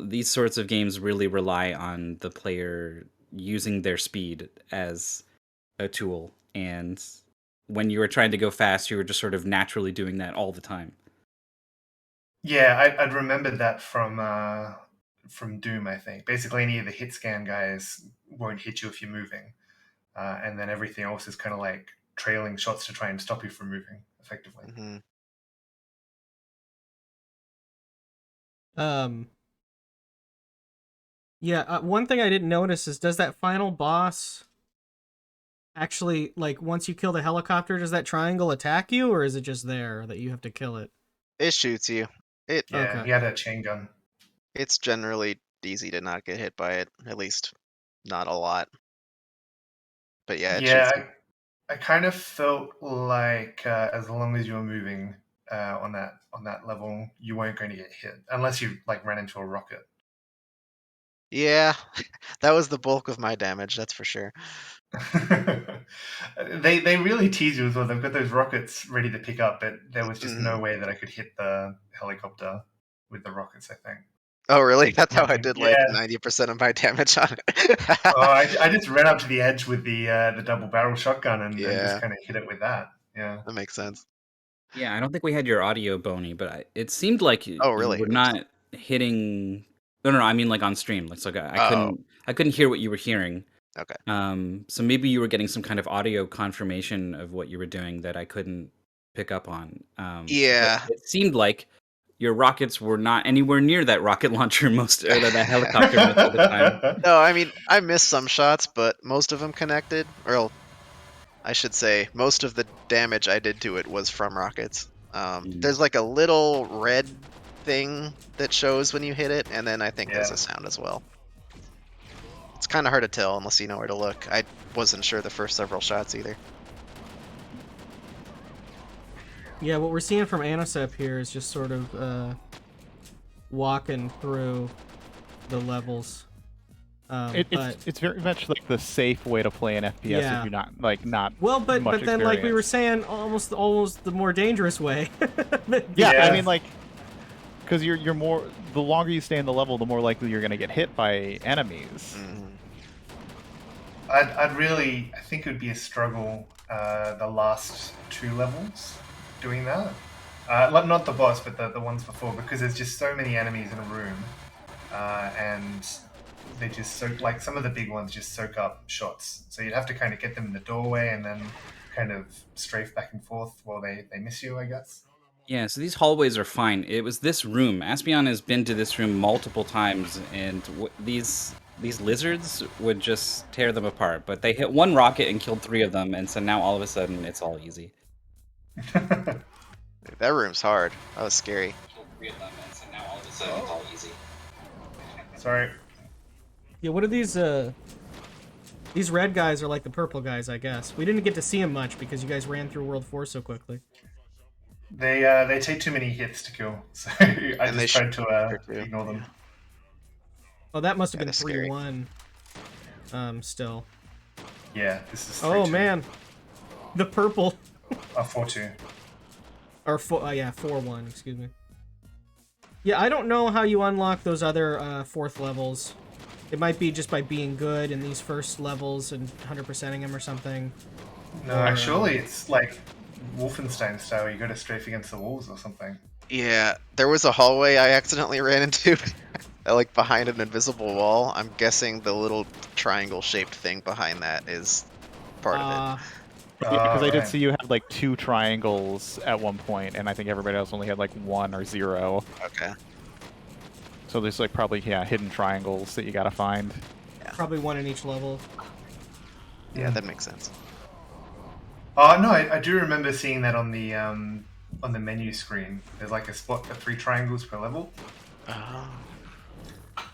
these sorts of games really rely on the player using their speed as a tool, and when you were trying to go fast, you were just sort of naturally doing that all the time.
Yeah, I'd remembered that from Doom. I think basically any of the hit scan guys won't hit you if you're moving, and then everything else is kind of like trailing shots to try and stop you from moving effectively.
Mm-hmm.
Yeah, one thing I didn't notice is, does that final boss actually, like, once you kill the helicopter, does that triangle attack you, or is it just there that you have to kill it?
It shoots you.
Yeah,
Okay.
he had a chain gun.
It's generally easy to not get hit by it, at least not a lot. But yeah, it shoots
Yeah,
you.
I kind of felt like as long as you were moving on that level, you weren't going to get hit unless you like ran into a rocket.
Yeah, that was the bulk of my damage, that's for sure.
They really tease you as well. They've got those rockets ready to pick up, but there was just no
Mhm.
way that I could hit the helicopter with the rockets. I think.
Oh, really? That's how I
Nothing.
did like
Yeah.
90% of my damage on it.
Oh, I just ran up to the edge with the double barrel shotgun and just
Yeah,
kind of hit it with that. Yeah.
that makes sense.
Yeah, I don't think we had your audio, Bony, but it seemed like
Oh,
you
really?
were
Oops.
not hitting. No, no, no, I mean like on stream. Like, so
Oh,
I couldn't hear what you were hearing.
okay.
So maybe you were getting some kind of audio confirmation of what you were doing that I couldn't pick up on. But
Yeah.
it seemed like your rockets were not anywhere near that rocket launcher most, or that helicopter most of the time.
No, I mean, I missed some shots, but most of them connected. Or I should say, most of the damage I did to it was from rockets.
Mm.
There's like a little red thing that shows when you hit it, and then I think there's
Yeah.
a sound as well. It's kind of hard to tell unless you know where to look. I wasn't sure the first several shots either.
Yeah, what we're seeing from Anosep here is just sort of walking through the levels.
It's very much like the safe way to play an FPS
Yeah.
if you're not
well, but
much
then like we were
experience.
saying, almost the more dangerous way.
Yeah,
Yeah.
I mean, like, because you're more, the longer you stay in the level, the more likely you're going to get hit by enemies.
Mhm.
I think it would be a struggle the last 2 levels doing that. Not the boss, but the ones before, because there's just so many enemies in a room, and they just soak, like some of the big ones just soak up shots. So you'd have to kind of get them in the doorway and then kind of strafe back and forth while they miss you, I guess.
Yeah, so these hallways are fine. It was this room. Aspeon has been to this room multiple times, and these lizards would just tear them apart. But they hit one rocket and killed 3 of them, and so now all of a sudden it's all easy.
Dude, that room's hard. That was scary.
Killed 3 of them, and so now all of a So it's all easy.
Sorry.
Yeah, what are these? These red guys are like the purple guys, I guess. We didn't get to see them much because you guys ran through World 4 so quickly.
They take too many hits to kill, so I
And they
just tried
shoot
to
too.
ignore them.
Oh, that must have
Yeah,
been
that's
3-1. Still.
Yeah, this is 3-2.
Oh man, the purple.
4-2.
Or yeah, 4-1. Excuse me. Yeah, I don't know how you unlock those other fourth levels. It might be just by being good in these first levels and 100%ing them or something.
No, surely it's like Wolfenstein style. You go to strafe against the walls or something.
Yeah, there was a hallway I accidentally ran into, like behind an invisible wall. I'm guessing the little triangle-shaped thing behind that is part of it.
Yeah, because I did
right.
see you had like 2 triangles at one point, and I think everybody else only had like 1 or 0.
Okay.
So there's like probably hidden triangles that you gotta find.
Probably 1 in each level.
Yeah, that makes sense.
Oh no, I do remember seeing that on the menu screen. There's like a spot for 3 triangles per level.
Oh.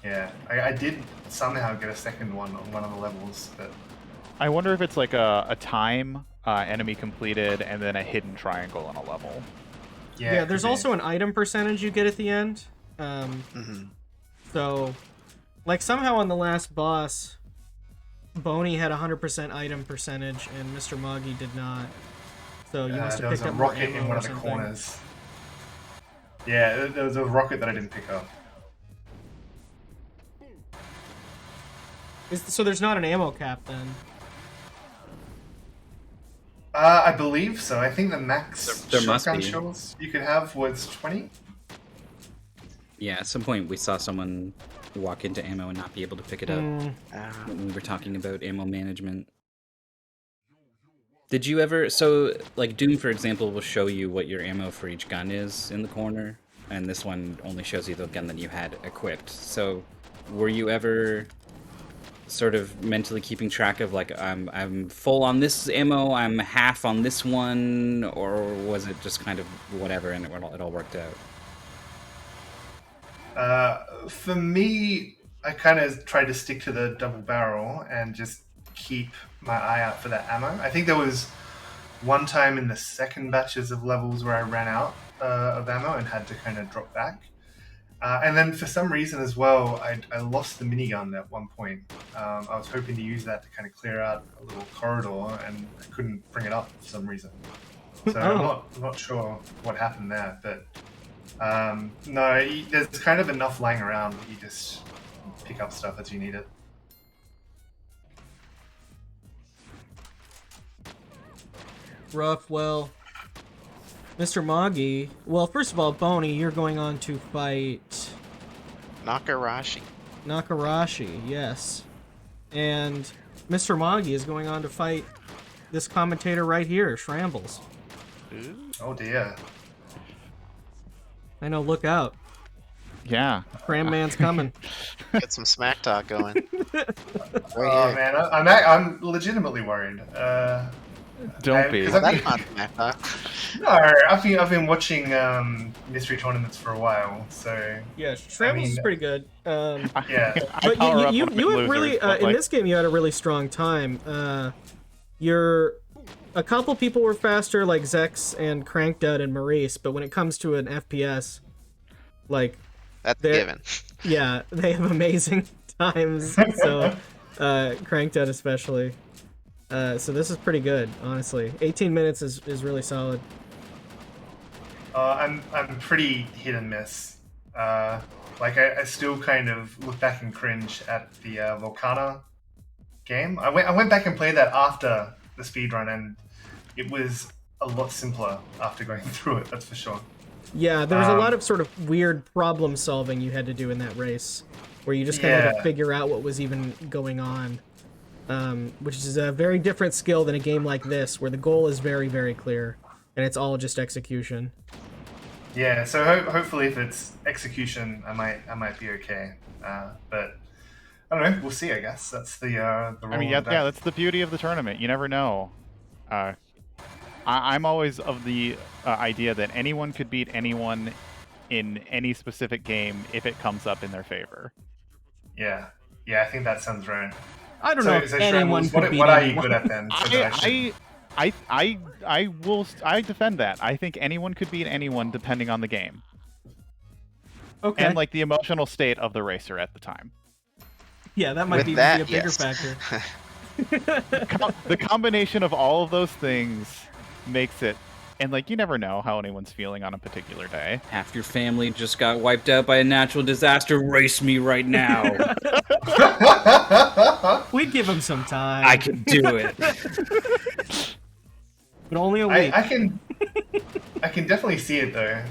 Yeah, I did somehow get a second one on one of the levels, but
I wonder if it's like a time enemy completed and then a hidden triangle on a level.
Yeah,
it
there's
could be.
also an item percentage you get at the end. So, like somehow on the last boss, Bony had 100% item percentage and MrMoggy did not. So you must
there
have
was
picked
a
up more
rocket
ammo
in one
or
of the
something.
corners. Yeah, there was a rocket that I didn't pick up.
So there's not an ammo cap then?
I believe so. I think the max
There must
shotgun
be.
shells you could have was 20.
Yeah, at some point we saw someone walk into ammo and not be able to pick it up when we were talking about ammo management. Did you ever... So, like, Doom, for example, will show you what your ammo for each gun is in the corner, and this one only shows you the gun that you had equipped. So, were you ever sort of mentally keeping track of, like, I'm full on this ammo, I'm half on this one, or was it just kind of whatever and it all worked out?
For me, I kind of tried to stick to the double barrel and just keep my eye out for that ammo. I think there was one time in the second batches of levels where I ran out of ammo and had to kind of drop back. And then for some reason as well, I lost the minigun at one point. I was hoping to use that to kind of clear out a little corridor, and I couldn't bring it up for some reason. So I'm not sure what happened there, but no, there's kind of enough lying around that you just pick up stuff as you need it.
Rough, well... MrMoggy... Well, first of all, Bony, you're going on to fight...
Nakarashi.
Nakarashi, yes. And MrMoggy is going on to fight this commentator right here, Shrambles.
Oh dear.
I know, look out.
Yeah.
Cram Man's coming.
Get some smack talk going.
Oh man, I'm legitimately worried.
Don't be.
Because
That's not smack talk.
No, I've been watching mystery tournaments for a while, so
Yeah, Shrambles is pretty good.
yeah.
But
power up
you
when it
have
loses,
really,
but,
in
like,
this game, you had a really strong time. A couple people were faster, like Zex and Crankdud and Maurice, but when it comes to an FPS, like,
That's
They're-
given.
yeah, they have amazing times. So, Crankdud especially. So this is pretty good, honestly. 18 minutes is really solid.
I'm pretty hit and miss. Like I still kind of look back and cringe at the Volcana game. I went back and played that after the speedrun, and it was a lot simpler after going through it. That's for sure.
Yeah, there was a lot of sort of weird problem solving you had to do in that race, where you just kind of had to
Yeah.
figure out what was even going on. Which is a very different skill than a game like this, where the goal is very, very clear, and it's all just execution.
Yeah, so hopefully if it's execution, I might be okay. But I don't know. We'll see. I guess that's the
I
roll
mean,
of
yeah,
the
yeah,
dice.
that's the beauty of the tournament. You never know. I'm always of the idea that anyone could beat anyone in any specific game if it comes up in their favor.
Yeah. Yeah, I think that sounds right.
I don't know if
so
anyone
Shambles,
could beat
what are you
anyone.
good at then? So that
I defend that. I think anyone could beat anyone depending on the game
Okay.
and like the emotional state of the racer at the time.
Yeah, that might
With
be
that,
a bigger
yes.
factor.
The combination of all of those things makes it, and like you never know how anyone's feeling on a particular day.
Half your family just got wiped out by a natural disaster. Race me right now.
We'd give him some time.
I can do it.
But only a week.
I can definitely see it though.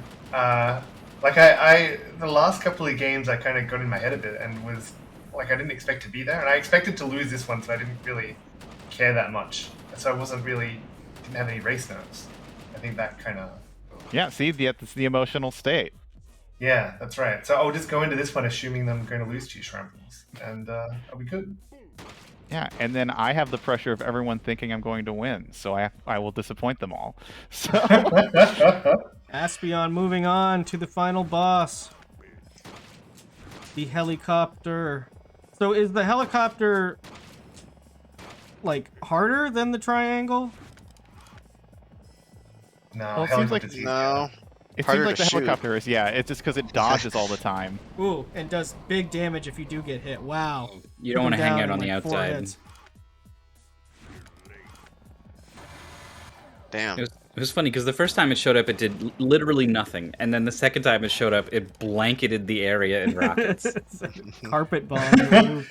Like I the last couple of games I kind of got in my head a bit and was like I didn't expect to be there, and I expected to lose this one, so I didn't really care that much. So I didn't have any race nerves. I think that kind of.
Yeah, see, it's the emotional state.
Yeah, that's right. So I'll just go into this one assuming I'm going to lose to Shambles, and I'll be good.
Yeah, and then I have the pressure of everyone thinking I'm going to win, so I will disappoint them all. So
Aspeon moving on to the final boss. The helicopter. So is the helicopter like harder than the triangle?
No,
Well, it seems like-
helicopter's easier.
No.
it
Harder
seems like
to
the
shoot.
helicopter is, yeah, it's just because it dodges all the time.
Ooh, and does big damage if you do get hit. Wow.
You don't want to hang
Down
out on
in,
the
like, 4
outside.
hits.
Damn.
It was funny because the first time it showed up, it did literally nothing, and then the second time it showed up, it blanketed the area in rockets.
It's like a carpet bomb. remove.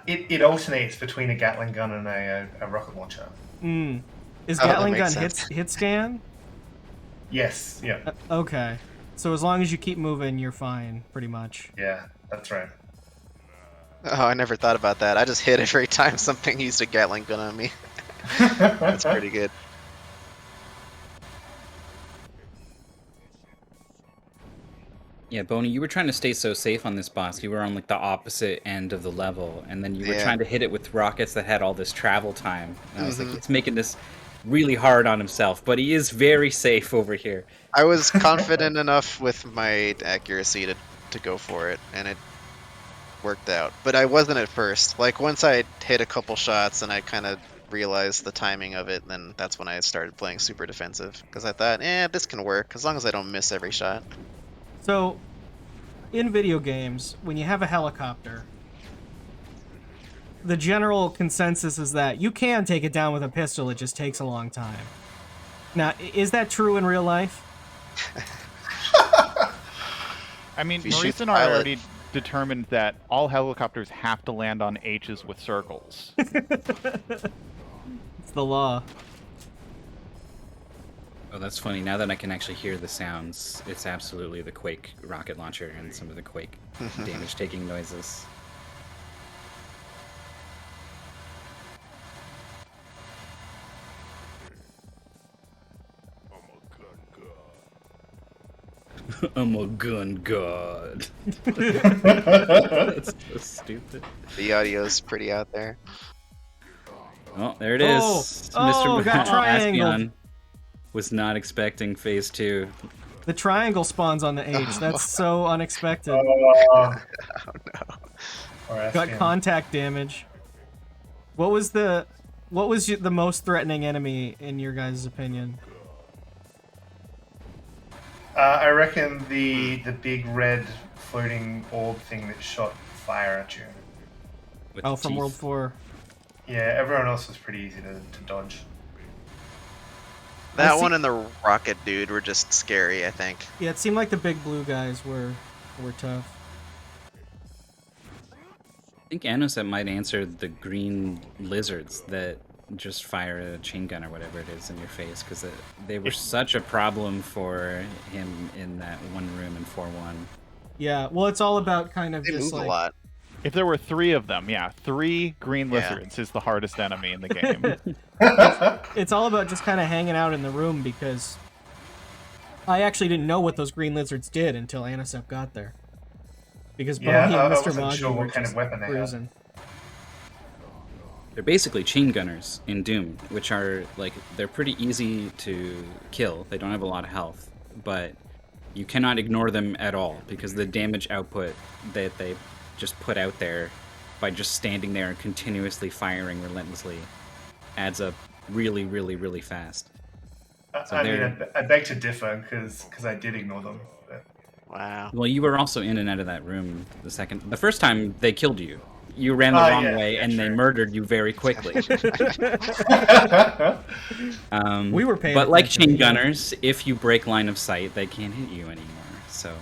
It alternates between a Gatling gun and a rocket launcher.
Mm. Is
Oh, that
Gatling gun
makes sense.
hit scan?
Yes, yeah,
Okay. So as long as you keep moving, you're fine, pretty much.
yeah, that's right.
Oh, I never thought about that. I just hit every time something used a Gatling gun on me. That's pretty good.
Yeah, Bony, you were trying to stay so safe on this boss. You were on like the opposite end of the level, and then you were
Yeah.
trying to hit it with rockets that had all this travel time. And I was like, he's making this really hard on himself, but he is very safe over here.
I was confident enough with my accuracy to go for it, and it worked out. But I wasn't at first. Like, once I hit a couple shots and I kind of realized the timing of it, then that's when I started playing super defensive. Because I thought, this can work, as long as I don't miss every shot.
So, in video games, when you have a helicopter, the general consensus is that you can take it down with a pistol, it just takes a long time. Now, is that true in real life?
I mean,
If you shoot
Maurice
the
and I
pilot-
already determined that all helicopters have to land on H's with circles.
It's the law.
Oh, that's funny. Now that I can actually hear the sounds, it's absolutely the Quake rocket launcher and some of the Quake damage-taking noises. I'm a gun god. That's so stupid.
The audio's pretty out there.
Oh, there it is.
got triangled.
Aspeon was not expecting phase 2.
The triangle spawns on the H. That's so unexpected.
Oh no.
Got contact damage. What was the most threatening enemy in your guys' opinion?
I reckon the big red floating orb thing that shot fire at you.
With
Oh,
the
from
teeth.
World 4.
Yeah, everyone else was pretty easy to dodge.
That
see-
one and the rocket dude were just scary, I think.
Yeah, it seemed like the big blue guys were tough.
I think Anosep might answer the green lizards that just fire a chain gun or whatever it is in your face, because they were such a problem for him in that one room in 4-1.
Yeah, well, it's all about kind of
They
just
move
like
a lot.
If there were 3 of them, yeah, 3 green
Yeah.
lizards is the hardest enemy in the game.
it's all about just kind of hanging out in the room, because I actually didn't know what those green lizards did until Anosep got there. Because Bony
Yeah,
and
I
Mr.
wasn't
Moggy
sure
were
what kind
just
of weapon they had.
cruising.
They're basically chain gunners in Doom, which are like they're pretty easy to kill. They don't have a lot of health, but You cannot ignore them at all, because the damage output that they just put out there by just standing there and continuously firing relentlessly adds up really, really, really fast. So
I mean, I beg to differ because I did ignore them. But...
Wow.
Well, you were also in and out of that room the first time they killed you. You ran the wrong way, and they murdered you very quickly.
We were paying
But like
attention,
chain gunners, if you break line of sight, they can't hit you anymore. So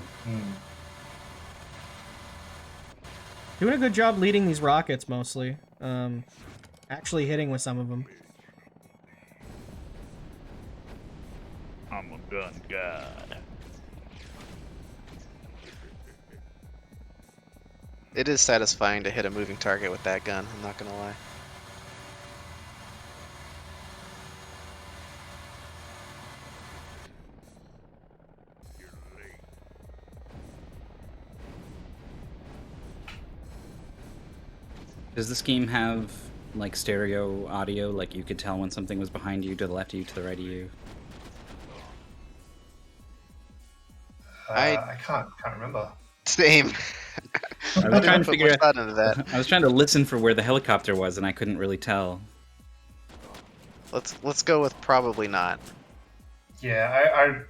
Doing a good job leading these rockets, mostly. Actually hitting with some of them.
I'm a gun god.
It is satisfying to hit a moving target with that gun, I'm not gonna lie.
does this game have like stereo audio, like you could tell when something was behind you, to the left of you, to the right of you?
I can't remember.
Same.
I was trying to
put
figure
much
out.
thought into that.
I was trying to listen for where the helicopter was, and I couldn't really tell.
Let's go with probably not.
Yeah, I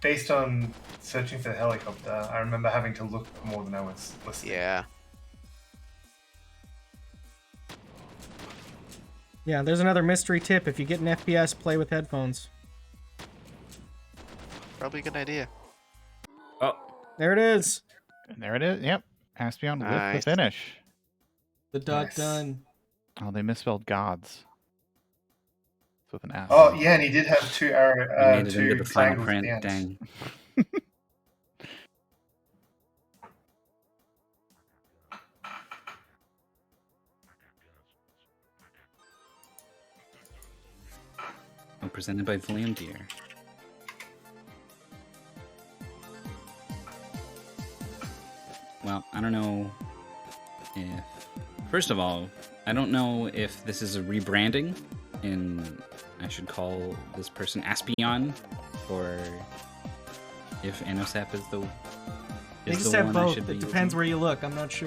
based on searching for the helicopter, I remember having to look more than I was listening.
Yeah.
Yeah, there's another mystery tip. If you get an FPS, play with headphones.
Probably a good idea.
Oh,
There it is.
And there it is. Yep. Aspeon with
Nice.
the finish.
The dot
Nice.
done.
Oh, they misspelled Godz. It's with an S.
Oh yeah, and he did have two
you
arrow,
made it into
two
the final
triangles at
print.
the end.
Dang. Presented by William Deere. Well, I don't know if... First of all, I don't know if this is a rebranding in... I should call this person Aspeon, or if Anosap is the
They just
one
have
I
both.
should be
It depends
using.
where you look. I'm not sure.